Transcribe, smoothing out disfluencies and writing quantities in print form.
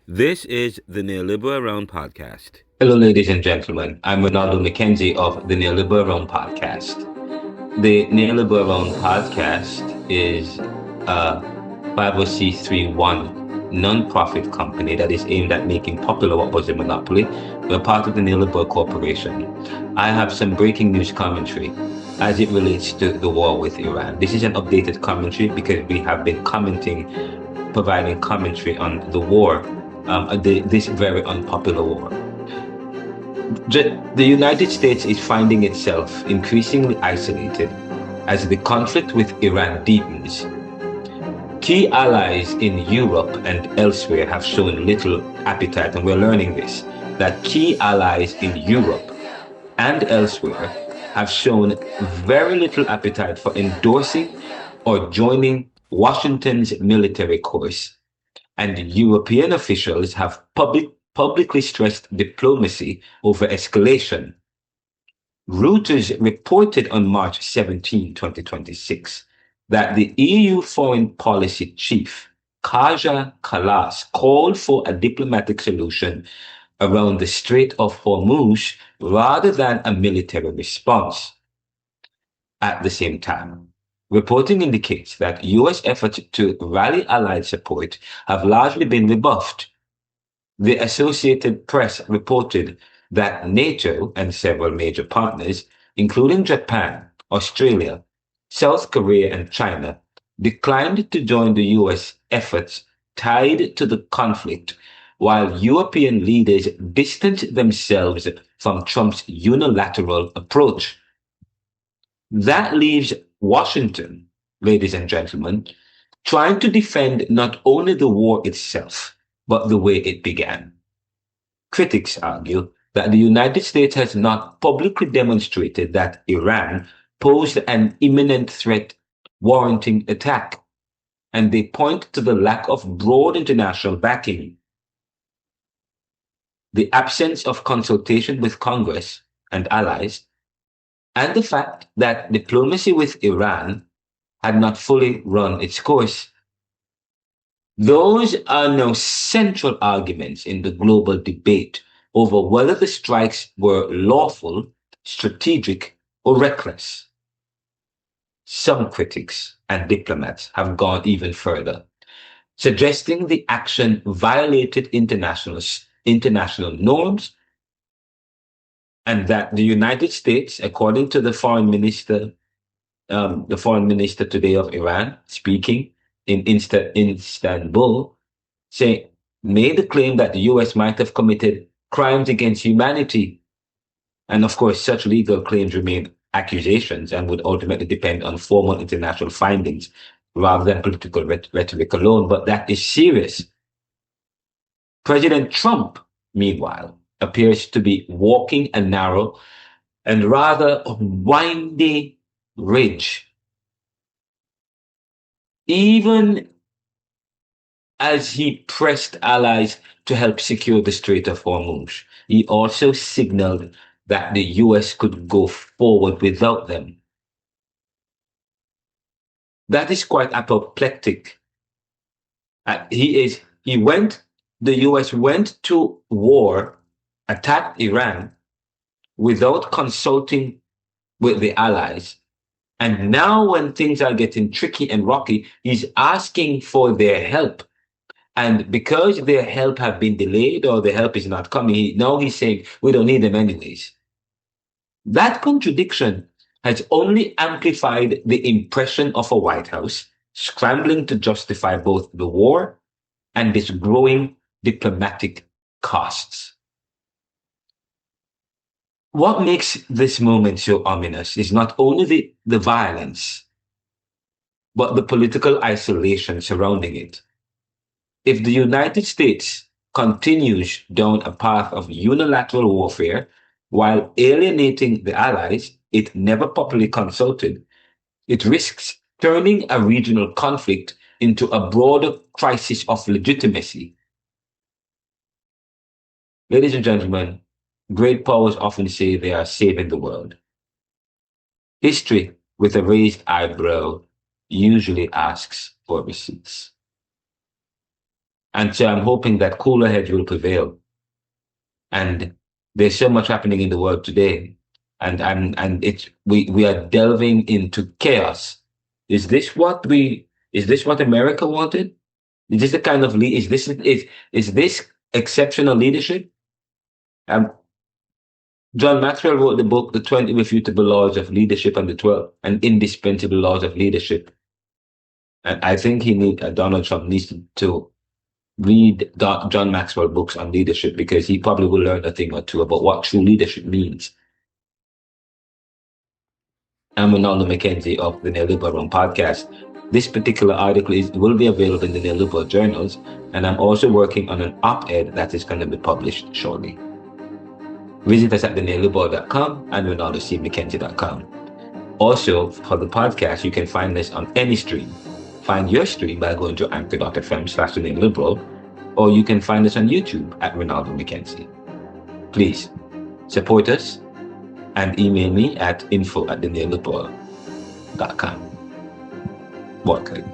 This is the Neoliberal Round Podcast. Hello, ladies and gentlemen. I'm Ronaldo McKenzie of the Neoliberal Realm Podcast. The Neoliberal Realm Podcast is a 501c31 non-profit company that is aimed at making popular what was a monopoly. We're part of the Neoliberal Corporation. I have some breaking news commentary as it relates to the war with Iran. This is an updated commentary because we have been providing commentary on the war, this very unpopular war. The United States is finding itself increasingly isolated as the conflict with Iran deepens. Key allies in Europe and elsewhere have shown little appetite, and we're learning this, that key allies in Europe and elsewhere have shown very little appetite for endorsing or joining Washington's military course. And European officials have publicly stressed diplomacy over escalation. Reuters reported on March 17, 2026, that the EU foreign policy chief, Kaja Kallas, called for a diplomatic solution around the Strait of Hormuz rather than a military response. At the same time, reporting indicates that US efforts to rally allied support have largely been rebuffed. The Associated Press reported that NATO and several major partners, including Japan, Australia, South Korea, and China, declined to join the US efforts tied to the conflict, while European leaders distanced themselves from Trump's unilateral approach. That leaves Washington, ladies and gentlemen, trying to defend not only the war itself, but the way it began. Critics argue that the United States has not publicly demonstrated that Iran posed an imminent threat warranting attack, and they point to the lack of broad international backing, the absence of consultation with Congress and allies, and the fact that diplomacy with Iran had not fully run its course. Those are now central arguments in the global debate over whether the strikes were lawful, strategic, or reckless. Some critics and diplomats have gone even further, suggesting the action violated international norms and that the United States, according to the foreign minister today of Iran, speaking in Istanbul, made the claim that the US might have committed crimes against humanity. And of course, such legal claims remain accusations and would ultimately depend on formal international findings rather than political rhetoric alone. But that is serious. President Trump, meanwhile, appears to be walking a narrow and rather windy ridge. Even as he pressed allies to help secure the Strait of Hormuz, he also signaled that the US could go forward without them. That is quite apoplectic. The US went to war, attacked Iran without consulting with the allies. And now when things are getting tricky and rocky, he's asking for their help. And because their help have been delayed or the help is not coming, now he's saying, we don't need them anyways. That contradiction has only amplified the impression of a White House scrambling to justify both the war and its growing diplomatic costs. What makes this moment so ominous is not only the violence, but the political isolation surrounding it. If the United States continues down a path of unilateral warfare while alienating the allies it never properly consulted, it risks turning a regional conflict into a broader crisis of legitimacy. Ladies and gentlemen, great powers often say they are saving the world. History, with a raised eyebrow, usually asks for receipts. And so I'm hoping that cooler heads will prevail. And there's so much happening in the world today. And we are delving into chaos. Is this what America wanted? Is this the kind of is this exceptional leadership? Um, John Maxwell wrote the book, The 20 Irrefutable Laws of Leadership and the 12 and Indispensable Laws of Leadership. And I think Donald Trump needs to read John Maxwell books on leadership, because he probably will learn a thing or two about what true leadership means. I'm Ronaldo McKenzie of the Neoliberal Room podcast. This particular article will be available in the Neoliberal journals, and I'm also working on an op-ed that is going to be published shortly. Visit us at theneoliberal.com and ronaldocmckenzie.com. Also, for the podcast, you can find us on any stream. Find your stream by going to anchor.fm/theneoliberal, or you can find us on YouTube at Ronaldo McKenzie. Please support us and email me at info@theneoliberal.com. Welcome.